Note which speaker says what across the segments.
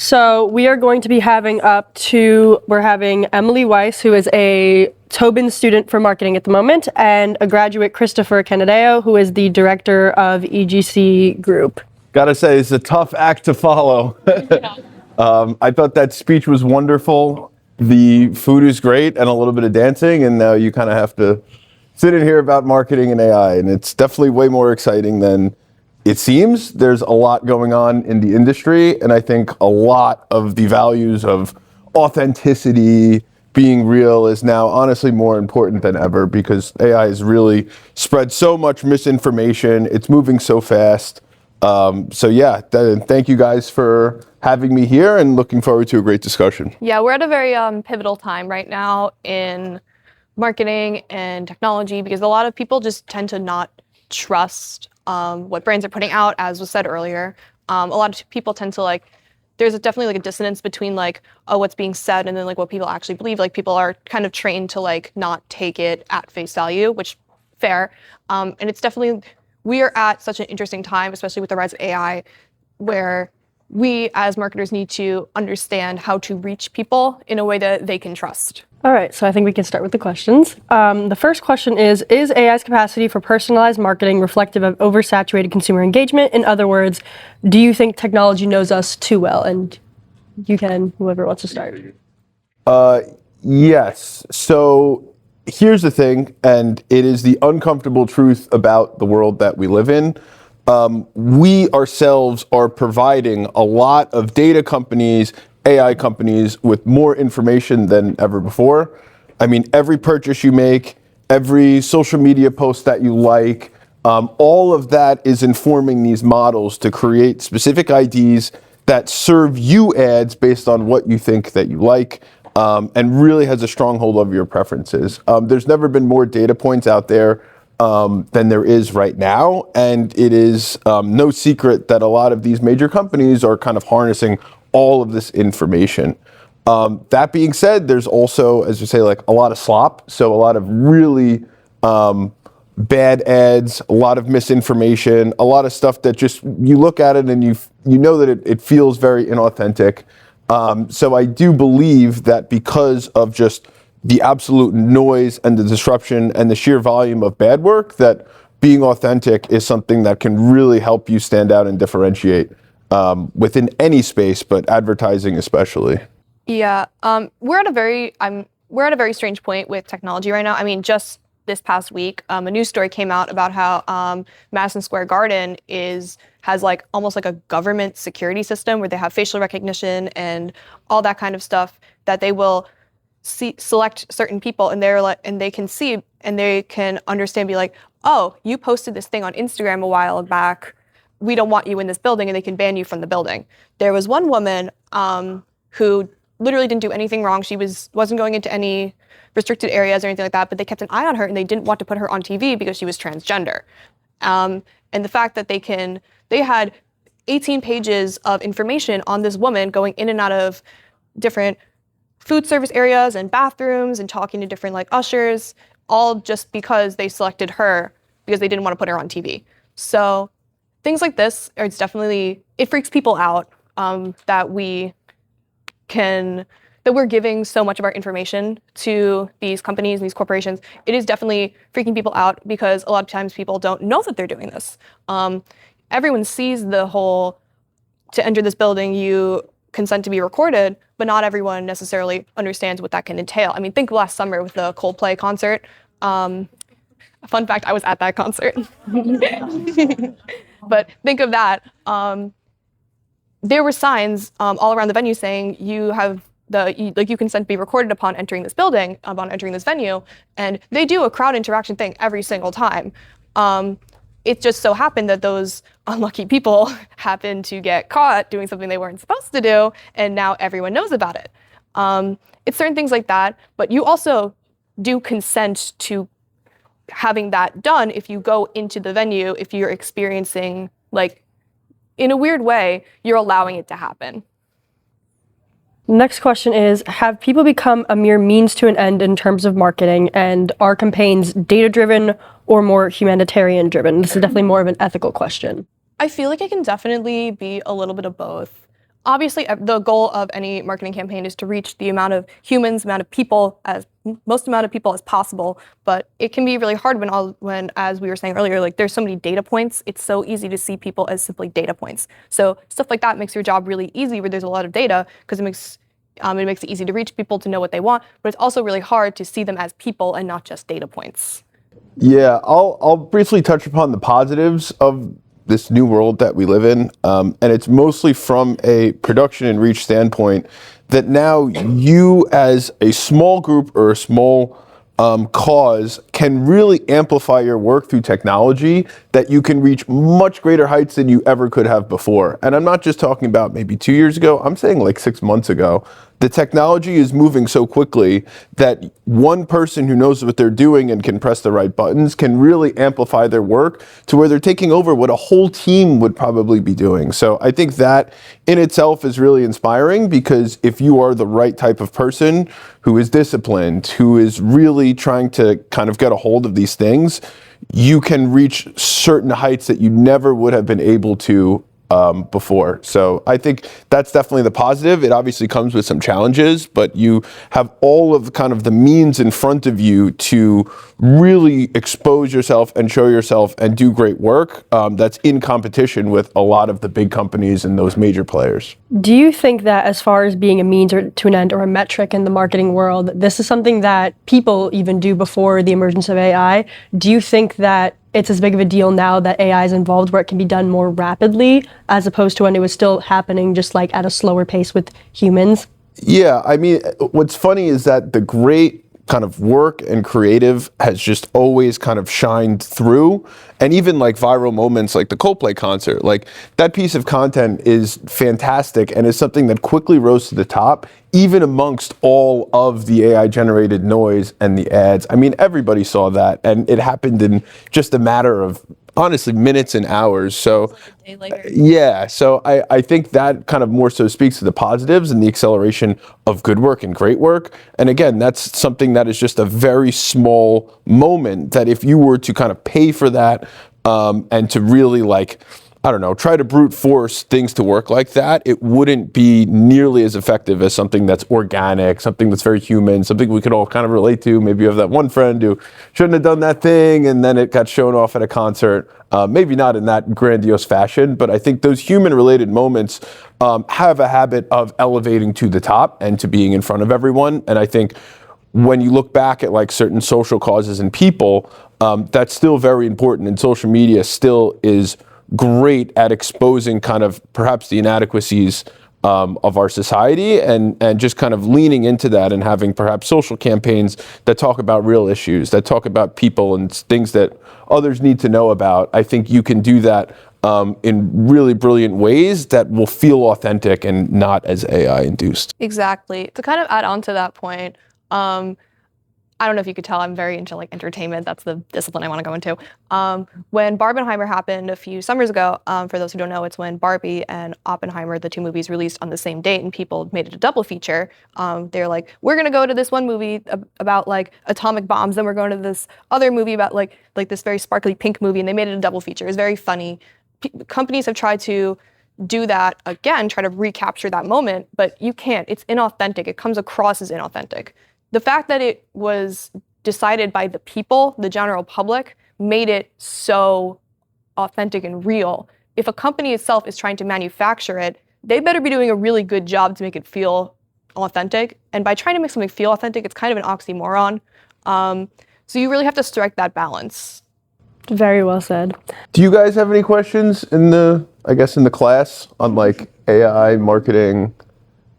Speaker 1: So we are going to be we're having Emily Weiss, who is a Tobin student for marketing at the moment, and a graduate, Christopher Canadeo, who is the director of EGC Group.
Speaker 2: Gotta say, it's a tough act to follow. I thought that speech was wonderful. The food is great and a little bit of dancing, and now you kind of have to sit and hear about marketing and AI, and it's definitely way more exciting than it seems. There's a lot going on in the industry, and I think a lot of the values of authenticity, being real, is now honestly more important than ever because AI has really spread so much misinformation. It's moving so fast. Thank you guys for having me here and looking forward to a great discussion.
Speaker 3: Yeah, we're at a very pivotal time right now in marketing and technology because a lot of people just tend to not trust what brands are putting out, as was said earlier. A lot of people tend to there's definitely a dissonance between what's being said and then what people actually believe. People are kind of trained to not take it at face value, which fair. And it's definitely, we are at such an interesting time, especially with the rise of AI, where we as marketers need to understand how to reach people in a way that they can trust.
Speaker 1: All right, so I think we can start with the questions. The first question is AI's capacity for personalized marketing reflective of oversaturated consumer engagement? In other words, do you think technology knows us too well? And you can, whoever wants to start.
Speaker 2: Yes. So here's the thing, and it is the uncomfortable truth about the world that we live in. We ourselves are providing a lot of data companies, AI companies with more information than ever before. I mean, every purchase you make, every social media post that you like, all of that is informing these models to create specific IDs that serve you ads based on what you think that you like, and really has a stronghold over your preferences. There's never been more data points out there than there is right now, and it is no secret that a lot of these major companies are kind of harnessing all of this information. That being said, there's also, as you say, a lot of slop, so a lot of really bad ads, a lot of misinformation, a lot of stuff that just, you look at it and you know that it feels very inauthentic. So I do believe that because of just the absolute noise and the disruption and the sheer volume of bad work, that being authentic is something that can really help you stand out and differentiate within any space, but advertising especially.
Speaker 3: Yeah, we're at a very strange point with technology right now. I mean, just this past week, a news story came out about how Madison Square Garden has almost like a government security system where they have facial recognition and all that kind of stuff that they will select certain people, and they can see and they can understand, be like, oh, you posted this thing on Instagram a while back, we don't want you in this building, and they can ban you from the building. There was one woman who literally didn't do anything wrong. She wasn't going into any restricted areas or anything like that, but they kept an eye on her and they didn't want to put her on TV because she was transgender. And the fact that they had 18 pages of information on this woman going in and out of different food service areas and bathrooms and talking to different ushers, all just because they selected her because they didn't want to put her on TV. So things like this, it freaks people out that we're giving so much of our information to these companies and these corporations. It is definitely freaking people out because a lot of times people don't know that they're doing this. Everyone sees to enter this building, you consent to be recorded, but not everyone necessarily understands what that can entail. I mean, think last summer with the Coldplay concert. Fun fact, I was at that concert. But think of that. There were signs all around the venue saying you consent to be recorded upon entering this building, upon entering this venue, and they do a crowd interaction thing every single time. It just so happened that those unlucky people happened to get caught doing something they weren't supposed to do, and now everyone knows about it. It's certain things like that, but you also do consent to having that done if you go into the venue, if you're experiencing, in a weird way, you're allowing it to happen.
Speaker 1: Next question is, have people become a mere means to an end in terms of marketing, and are campaigns data-driven or more humanitarian-driven? This is definitely more of an ethical question.
Speaker 3: I feel like it can definitely be a little bit of both. Obviously, the goal of any marketing campaign is to reach the amount of humans, amount of people, as most amount of people as possible. But it can be really hard when, as we were saying earlier, like there's so many data points. It's so easy to see people as simply data points. So stuff like that makes your job really easy where there's a lot of data, because it makes it easy to reach people, to know what they want. But it's also really hard to see them as people and not just data points.
Speaker 2: Yeah, I'll briefly touch upon the positives of this new world that we live in, and it's mostly from a production and reach standpoint, that now you as a small group or a small cause can really amplify your work through technology, that you can reach much greater heights than you ever could have before. And I'm not just talking about maybe 2 years ago, I'm saying like 6 months ago. The technology is moving so quickly that one person who knows what they're doing and can press the right buttons can really amplify their work to where they're taking over what a whole team would probably be doing. So I think that in itself is really inspiring, because if you are the right type of person who is disciplined, who is really trying to kind of get a hold of these things, you can reach certain heights that you never would have been able to before. So I think that's definitely the positive. It obviously comes with some challenges, but you have all of kind of the means in front of you to really expose yourself and show yourself and do great work that's in competition with a lot of the big companies and those major players.
Speaker 1: Do you think that as far as being a means or to an end or a metric in the marketing world, this is something that people even do before the emergence of AI? Do you think that it's as big of a deal now that AI is involved, where it can be done more rapidly as opposed to when it was still happening just like at a slower pace with humans?
Speaker 2: Yeah, I mean, what's funny is that the great kind of work and creative has just always kind of shined through. And even like viral moments like the Coldplay concert, like that piece of content is fantastic and is something that quickly rose to the top, even amongst all of the AI generated noise and the ads. I mean, everybody saw that, and it happened in just a matter of, honestly, minutes and hours. So yeah, so I think that kind of more so speaks to the positives and the acceleration of good work and great work. And again, that's something that is just a very small moment, that if you were to kind of pay for that and to really, like, I don't know, try to brute force things to work like that, it wouldn't be nearly as effective as something that's organic, something that's very human, something we could all kind of relate to. Maybe you have that one friend who shouldn't have done that thing, and then it got shown off at a concert. Maybe not in that grandiose fashion, but I think those human-related moments have a habit of elevating to the top and to being in front of everyone. And I think when you look back at like certain social causes and people, that's still very important, and social media still is great at exposing kind of perhaps the inadequacies of our society, and just kind of leaning into that and having perhaps social campaigns that talk about real issues, that talk about people and things that others need to know about. I think you can do that in really brilliant ways that will feel authentic and not as AI induced.
Speaker 3: Exactly. To kind of add on to that point, I don't know if you could tell, I'm very into like entertainment. That's the discipline I want to go into. When Barbenheimer happened a few summers ago, for those who don't know, it's when Barbie and Oppenheimer, the two movies, released on the same date, and people made it a double feature. They're like, we're gonna go to this one movie about like atomic bombs, then we're going to this other movie about like this very sparkly pink movie, and they made it a double feature. It was very funny. Companies have tried to do that again, try to recapture that moment, but you can't. It's inauthentic. It comes across as inauthentic. The fact that it was decided by the people, the general public, made it so authentic and real. If a company itself is trying to manufacture it, they better be doing a really good job to make it feel authentic. And by trying to make something feel authentic, it's kind of an oxymoron. So you really have to strike that balance.
Speaker 1: Very well said.
Speaker 2: Do you guys have any questions in the class on like AI marketing?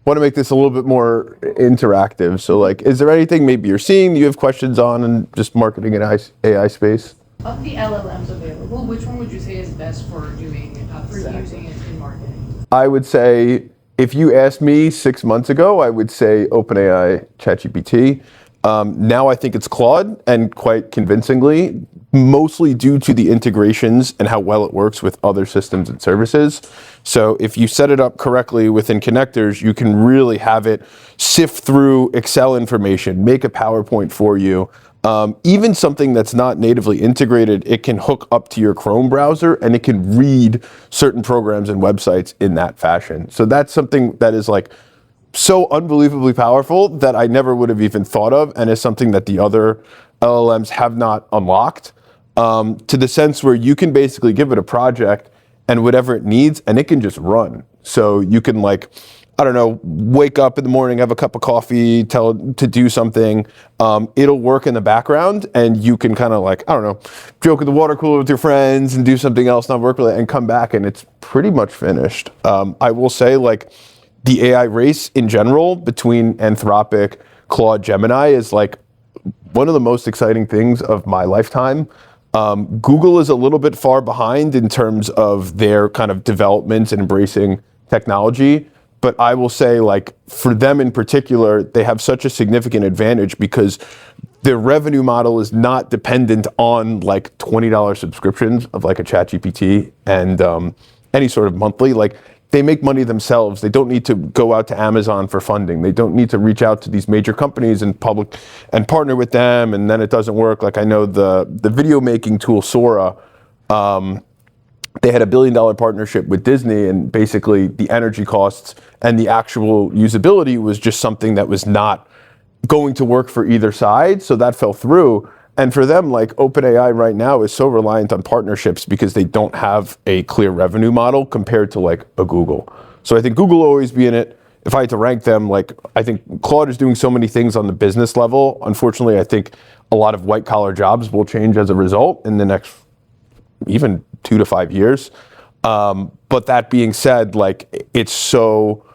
Speaker 2: Want to make this a little bit more interactive. So like, is there anything maybe you're seeing that you have questions on in just marketing in AI space?
Speaker 4: Of the LLMs available, which one would you say is best for doing using it in marketing?
Speaker 2: I would say, if you asked me 6 months ago, I would say OpenAI, ChatGPT. Now I think it's Claude, and quite convincingly, mostly due to the integrations and how well it works with other systems and services. So if you set it up correctly within connectors, you can really have it sift through Excel information, make a PowerPoint for you, Even something that's not natively integrated, it can hook up to your Chrome browser and it can read certain programs and websites in that fashion. So that's something that is like so unbelievably powerful that I never would have even thought of, and is something that the other LLMs have not unlocked, to the sense where you can basically give it a project and whatever it needs, and it can just run. So you can, like, I don't know, wake up in the morning, have a cup of coffee, tell it to do something. It'll work in the background, and you can kind of, like, I don't know, joke at the water cooler with your friends and do something else, not work with it, and come back, and it's pretty much finished. I will say, like, the AI race in general between Anthropic, Claude, Gemini is like one of the most exciting things of my lifetime. Google is a little bit far behind in terms of their kind of development and embracing technology. But I will say, like, for them in particular, they have such a significant advantage because their revenue model is not dependent on like $20 subscriptions of like a ChatGPT and any sort of monthly. Like, they make money themselves. They don't need to go out to Amazon for funding. They don't need to reach out to these major companies and partner with them, and then it doesn't work. Like, I know the video making tool Sora, they had $1 billion partnership with Disney, and basically the energy costs and the actual usability was just something that was not going to work for either side, so that fell through. And for them, like, OpenAI right now is so reliant on partnerships because they don't have a clear revenue model compared to like a Google. So I think Google will always be in it. If I had to rank them, like, I think Claude is doing so many things on the business level. Unfortunately, I think a lot of white collar jobs will change as a result in the next even 2 to 5 years. But that being said, like, it's so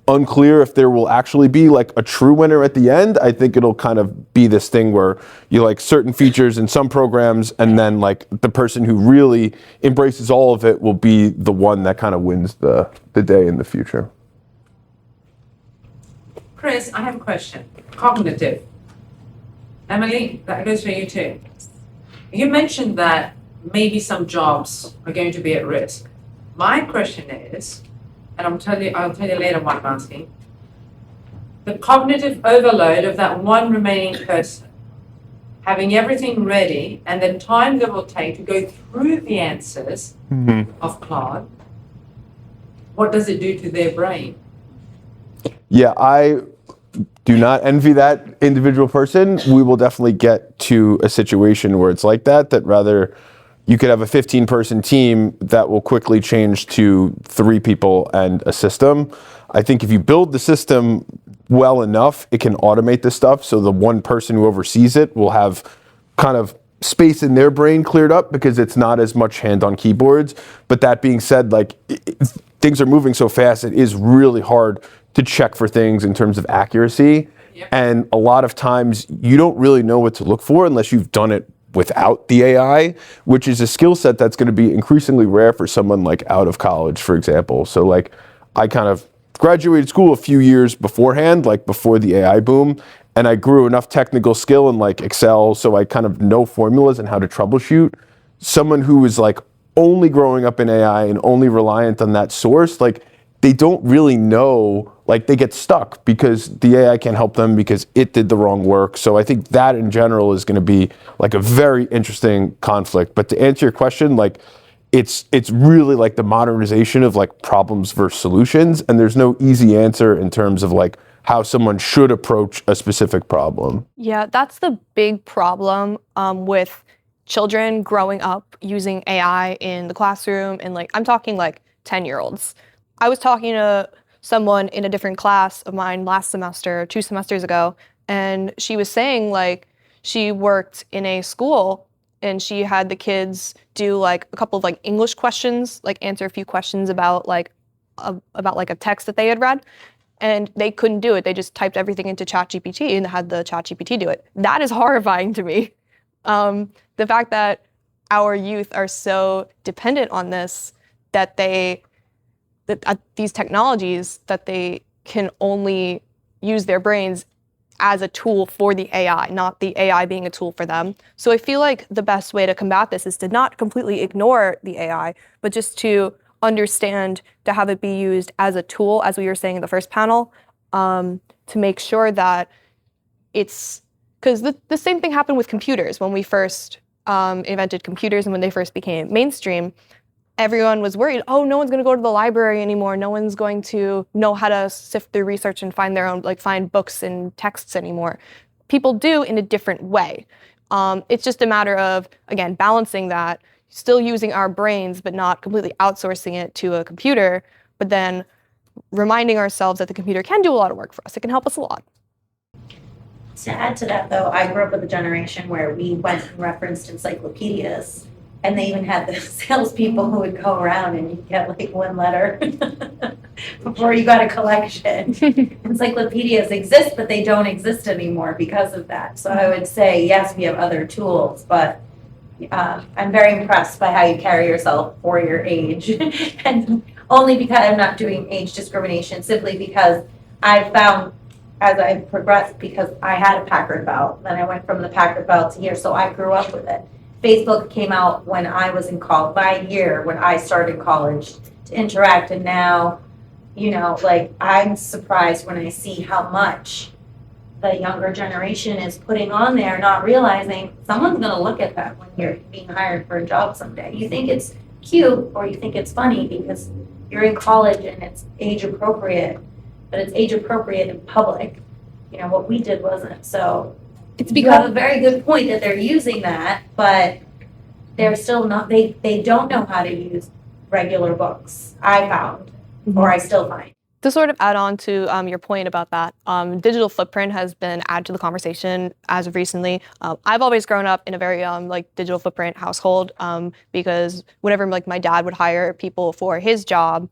Speaker 2: unclear if there will actually be like a true winner at the end. I think it'll kind of be this thing where you like certain features in some programs, and then like the person who really embraces all of it will be the one that kind of wins the day in the future.
Speaker 5: Chris, I have a question. Cognitive. Emily, that goes for you too. You mentioned that maybe some jobs are going to be at risk. My question is, and I'll tell you later what I'm asking. The cognitive overload of that one remaining person, having everything ready, and the time that will take to go through the answers of Claude, what does it do to their brain?
Speaker 2: Yeah, I do not envy that individual person. We will definitely get to a situation where it's like that rather you could have a 15-person team that will quickly change to 3 people and a system. I think if you build the system well enough, it can automate this stuff. So the one person who oversees it will have kind of space in their brain cleared up because it's not as much hand on keyboards. But that being said, like, things are moving so fast, it is really hard to check for things in terms of accuracy. Yep. And a lot of times you don't really know what to look for unless you've done it without the AI, which is a skill set that's going to be increasingly rare for someone like out of college, for example. So like, I kind of graduated school a few years beforehand, like before the AI boom, and I grew enough technical skill in like Excel, so I kind of know formulas and how to troubleshoot. Someone who is like only growing up in AI and only reliant on that source, like, they don't really know, like, they get stuck because the AI can't help them because it did the wrong work. So I think that in general is going to be like a very interesting conflict. But to answer your question, like, it's really like the modernization of like problems versus solutions, and there's no easy answer in terms of like how someone should approach a specific problem.
Speaker 3: Yeah, that's the big problem with children growing up using AI in the classroom, and like, I'm talking like 10-year-olds. I was talking to someone in a different class of mine last semester, 2 semesters ago, and she was saying like she worked in a school and she had the kids do like a couple of like English questions, like answer a few questions about like a text that they had read, and they couldn't do it. They just typed everything into ChatGPT and had the ChatGPT do it. That is horrifying to me. The fact that our youth are so dependent on this, that these technologies, that they can only use their brains as a tool for the AI, not the AI being a tool for them. So I feel like the best way to combat this is to not completely ignore the AI, but just to understand, to have it be used as a tool, as we were saying in the first panel, to make sure that it's because the same thing happened with computers when we first invented computers and when they first became mainstream. Everyone was worried, oh, no one's going to go to the library anymore. No one's going to know how to sift through research and find their own, like find books and texts anymore. People do in a different way. It's just a matter of, again, balancing that, still using our brains, but not completely outsourcing it to a computer, but then reminding ourselves that the computer can do a lot of work for us. It can help us a lot.
Speaker 6: To add to that, though, I grew up with a generation where we went and referenced encyclopedias, and they even had the salespeople who would go around and you'd get like one letter before you got a collection. Encyclopedias exist, but they don't exist anymore because of that. So I would say, yes, we have other tools, but I'm very impressed by how you carry yourself for your age. And only because I'm not doing age discrimination, simply because I've found as I've progressed, because I had a Packard belt, then I went from the Packard belt to here, so I grew up with it. Facebook came out when I was in college, by a year when I started college to interact, and now, you know, like I'm surprised when I see how much the younger generation is putting on there, not realizing someone's going to look at that when you're being hired for a job someday. You think it's cute or you think it's funny because you're in college and it's age appropriate, but it's age appropriate in public. You know, what we did wasn't. So
Speaker 3: It's
Speaker 6: you have a very good point that they're using that, but they're still not, they don't know how to use regular books, I found, or I still find.
Speaker 3: To sort of add on to your point about that, digital footprint has been added to the conversation as of recently. I've always grown up in a very like digital footprint household because whenever like my dad would hire people for his job,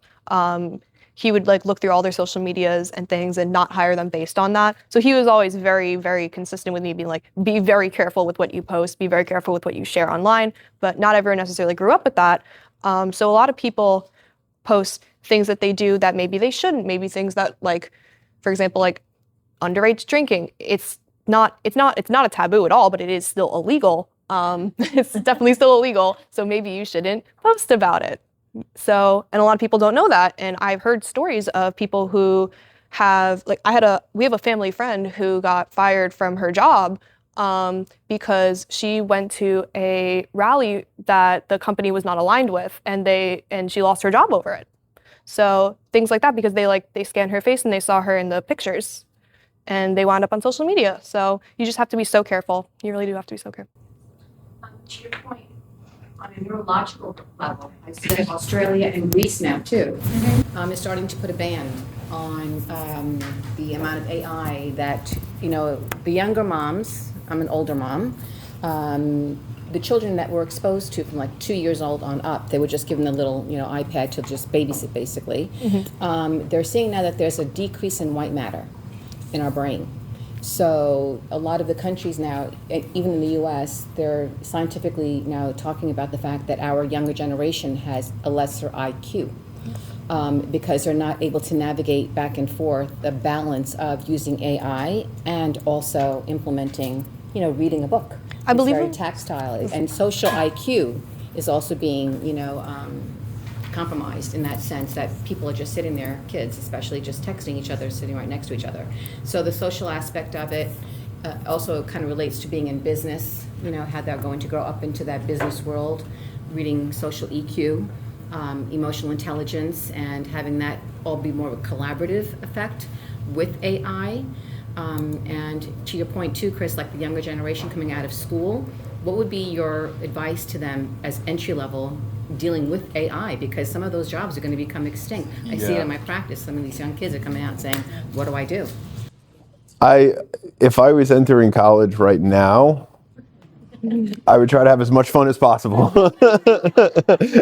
Speaker 3: he would like look through all their social medias and things and not hire them based on that. So he was always very, very consistent with me being like, be very careful with what you post, be very careful with what you share online, but not everyone necessarily grew up with that. So a lot of people post things that they do that maybe they shouldn't, maybe things that like, for example, like underage drinking. It's not a taboo at all, but it is still illegal. It's definitely still illegal. So maybe you shouldn't post about it. So, and a lot of people don't know that. And I've heard stories of people who have, like we have a family friend who got fired from her job because she went to a rally that the company was not aligned with, and she lost her job over it. So things like that, because they scanned her face and they saw her in the pictures and they wound up on social media. So you just have to be so careful. You really do have to be so careful.
Speaker 4: To your point, on a neurological level, I see Australia and Greece now too, is starting to put a ban on the amount of AI that, you know, the younger moms, I'm an older mom, the children that were exposed to from like 2 years old on up, they were just given a little, you know, iPad to just babysit basically. They're seeing now that there's a decrease in white matter in our brain. So a lot of the countries now, even in the US, they're scientifically now talking about the fact that our younger generation has a lesser IQ because they're not able to navigate back and forth the balance of using AI and also implementing, you know, reading a book.
Speaker 3: I believe
Speaker 6: it's very tactile, and social IQ is also being, you know, compromised in that sense that people are just sitting there, kids especially, just texting each other, sitting right next to each other. So the social aspect of it also kind of relates to being in business, you know, how they're going to grow up into that business world, reading social EQ, emotional intelligence, and having that all be more of a collaborative effect with AI. And to your point too, Chris, like the younger generation coming out of school, what would be your advice to them as entry level dealing with AI? Because some of those jobs are going to become extinct. I see it in my practice. Some of these young kids are coming out and saying, what do I do?
Speaker 2: If I was entering college right now, I would try to have as much fun as possible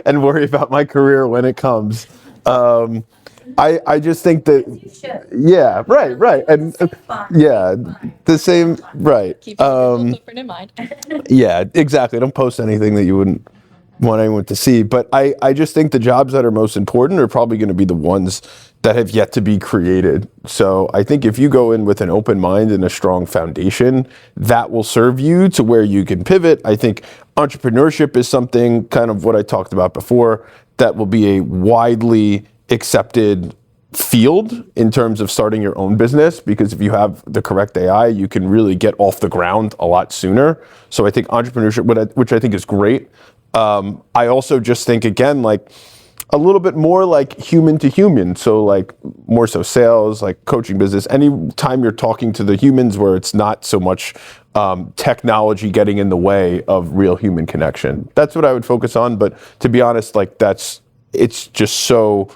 Speaker 2: and worry about my career when it comes. I just think that, yeah, right, and yeah, the same, right.
Speaker 7: Keep your footprint in mind.
Speaker 2: Yeah, exactly. Don't post anything that you wouldn't want anyone to see. But I just think the jobs that are most important are probably going to be the ones that have yet to be created. So I think if you go in with an open mind and a strong foundation, that will serve you to where you can pivot. I think entrepreneurship is something, kind of what I talked about before, that will be a widely accepted field in terms of starting your own business, because if you have the correct AI, you can really get off the ground a lot sooner. So I think entrepreneurship, which I think is great. I also just think, again, like a little bit more like human to human. So like more so sales, like coaching business, any time you're talking to the humans where it's not so much technology getting in the way of real human connection. That's what I would focus on. But to be honest, like it's just so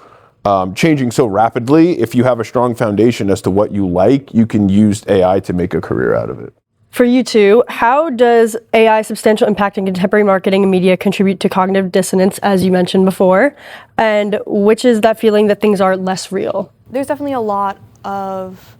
Speaker 2: changing so rapidly. If you have a strong foundation as to what you like, you can use AI to make a career out of it.
Speaker 1: For you two, how does AI's substantial impact in contemporary marketing and media contribute to cognitive dissonance, as you mentioned before? And which is that feeling that things are less real?
Speaker 3: There's definitely a lot of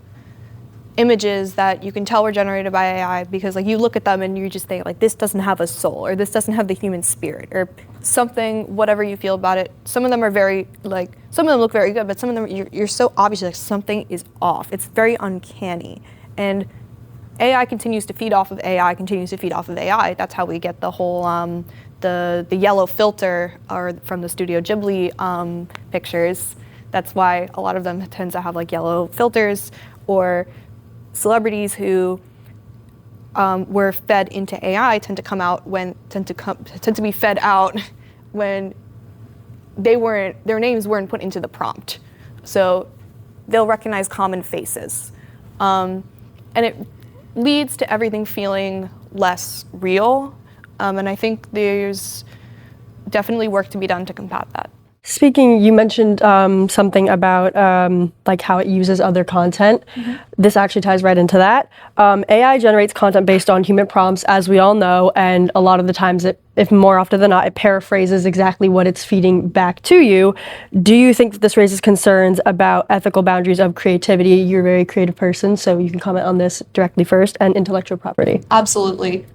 Speaker 3: images that you can tell were generated by AI because like you look at them and you just think like this doesn't have a soul or this doesn't have the human spirit or something, whatever you feel about it. Some of them are very like, some of them look very good, but some of them you're so obvious like something is off. It's very uncanny. And AI continues to feed off of AI, continues to feed off of AI. That's how we get the whole, the yellow filter or from the Studio Ghibli pictures. That's why a lot of them tend to have like yellow filters, or celebrities who were fed into AI tend to be fed out when their names weren't put into the prompt. So they'll recognize common faces. And it leads to everything feeling less real. And I think there's definitely work to be done to combat that.
Speaker 1: Speaking, you mentioned something about like how it uses other content. Mm-hmm. This actually ties right into that. AI generates content based on human prompts, as we all know, and a lot of the times, if more often than not, it paraphrases exactly what it's feeding back to you. Do you think that this raises concerns about ethical boundaries of creativity? You're a very creative person, so you can comment on this directly first, and intellectual property.
Speaker 3: Absolutely.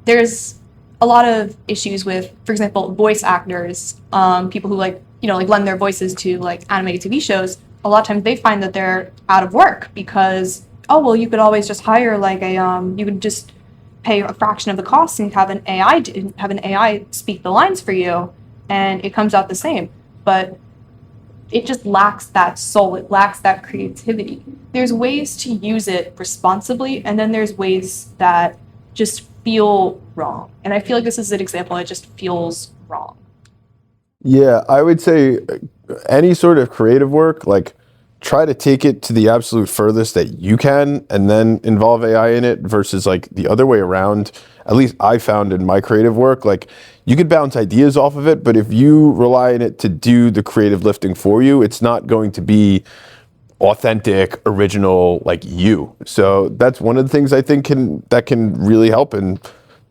Speaker 3: There's a lot of issues with, for example, voice actors, people who lend their voices to like animated TV shows. A lot of times they find that they're out of work because, you could always just hire you could just pay a fraction of the cost and have an AI speak the lines for you, and it comes out the same. But it just lacks that soul. It lacks that creativity. There's ways to use it responsibly, and then there's ways that just feel wrong. And I feel like this is an example. It just feels wrong.
Speaker 2: Yeah, I would say any sort of creative work, like try to take it to the absolute furthest that you can and then involve AI in it versus like the other way around. At least I found in my creative work, like you could bounce ideas off of it, but if you rely on it to do the creative lifting for you, it's not going to be authentic, original, like you. So that's one of the things I think can really help in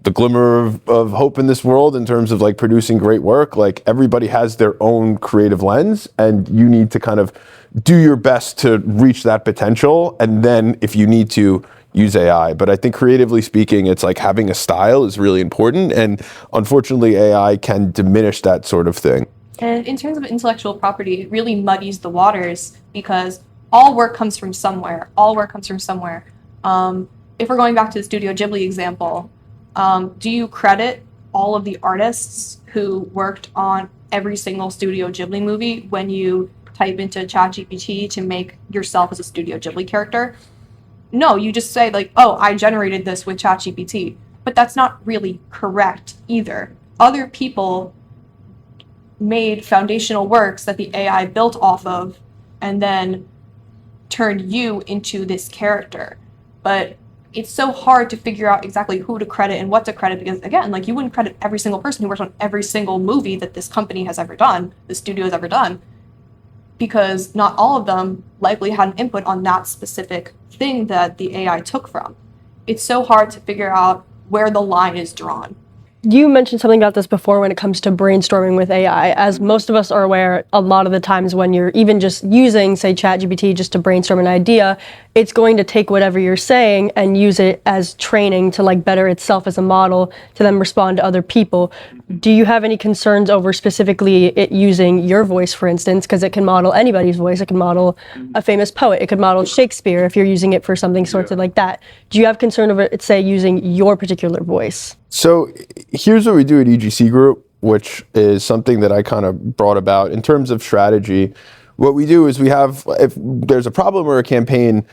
Speaker 2: the glimmer of hope in this world in terms of like producing great work. Like everybody has their own creative lens, and you need to kind of do your best to reach that potential. And then if you need to, use AI. But I think creatively speaking, it's like having a style is really important. And unfortunately, AI can diminish that sort of thing.
Speaker 3: And in terms of intellectual property, it really muddies the waters because all work comes from somewhere. All work comes from somewhere. If we're going back to the Studio Ghibli example, do you credit all of the artists who worked on every single Studio Ghibli movie when you type into ChatGPT to make yourself as a Studio Ghibli character? No, you just say like, I generated this with ChatGPT. But that's not really correct either. Other people made foundational works that the AI built off of and then turned you into this character. But it's so hard to figure out exactly who to credit and what to credit because, again, like you wouldn't credit every single person who worked on every single movie that this company has ever done, the studio has ever done, because not all of them likely had an input on that specific thing that the AI took from. It's so hard to figure out where the line is drawn.
Speaker 1: You mentioned something about this before when it comes to brainstorming with AI. As most of us are aware, a lot of the times when you're even just using, say, ChatGPT just to brainstorm an idea, it's going to take whatever you're saying and use it as training to like better itself as a model to then respond to other people. Do you have any concerns over specifically it using your voice, for instance, because it can model anybody's voice. It can model a famous poet. It could model Shakespeare if you're using it for something sorted like that. Do you have concern over it, say, using your particular voice?
Speaker 2: So here's what we do at EGC Group, which is something that I kind of brought about in terms of strategy. what we do is if there's a problem or a campaign,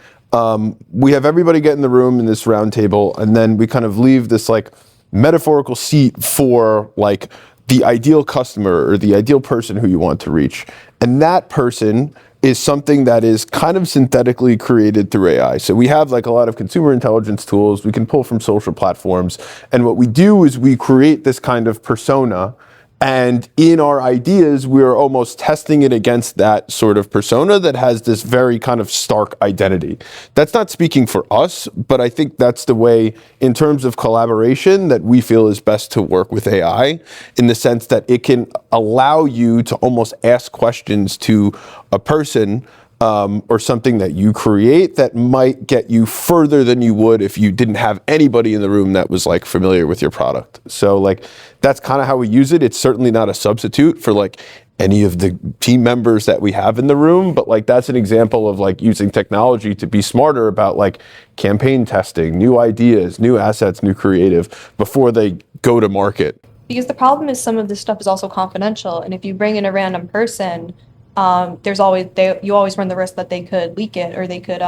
Speaker 2: we have everybody get in the room in this round table, and then we kind of leave this like metaphorical seat for like the ideal customer or the ideal person who you want to reach. And that person is something that is kind of synthetically created through AI. So we have like a lot of consumer intelligence tools we can pull from social platforms. And what we do is we create this kind of persona. And in our ideas, we're almost testing it against that sort of persona that has this very kind of stark identity. That's not speaking for us, but I think that's the way, in terms of collaboration, that we feel is best to work with AI, in the sense that it can allow you to almost ask questions to a person or something that you create that might get you further than you would if you didn't have anybody in the room that was like familiar with your product. So like that's kind of how we use it. It's certainly not a substitute for like any of the team members that we have in the room, but like that's an example of like using technology to be smarter about like campaign testing, new ideas, new assets, new creative before they go to market.
Speaker 3: Because the problem is some of this stuff is also confidential, and if you bring in a random person, you always run the risk that they could leak it, or they could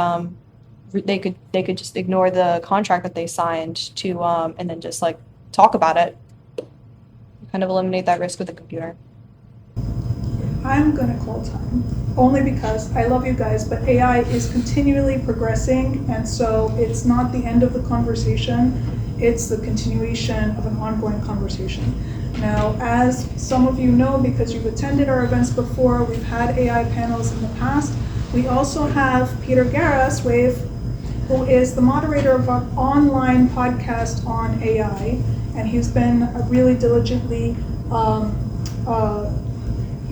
Speaker 3: just ignore the contract that they signed to and then just like talk about it. You kind of eliminate that risk with a computer.
Speaker 7: I'm gonna call time, only because I love you guys, but AI is continually progressing, and so it's not the end of the conversation, it's the continuation of an ongoing conversation. Now, as some of you know, because you've attended our events before, we've had AI panels in the past. We also have Peter Garas, who is the moderator of our online podcast on AI, and he's been really diligently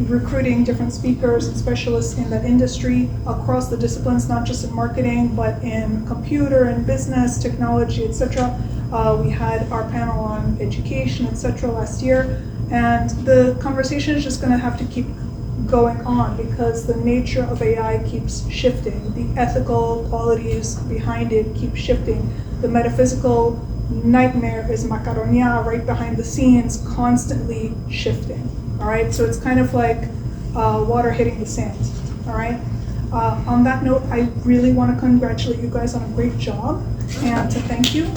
Speaker 7: recruiting different speakers and specialists in that industry across the disciplines, not just in marketing, but in computer and business, technology, etc. We had our panel on education, etc. last year, and the conversation is just going to have to keep going on because the nature of AI keeps shifting. The ethical qualities behind it keep shifting. The metaphysical nightmare is macaronia, right behind the scenes, constantly shifting. All right, so it's kind of like water hitting the sand. All right. On that note, I really want to congratulate you guys on a great job and to thank you.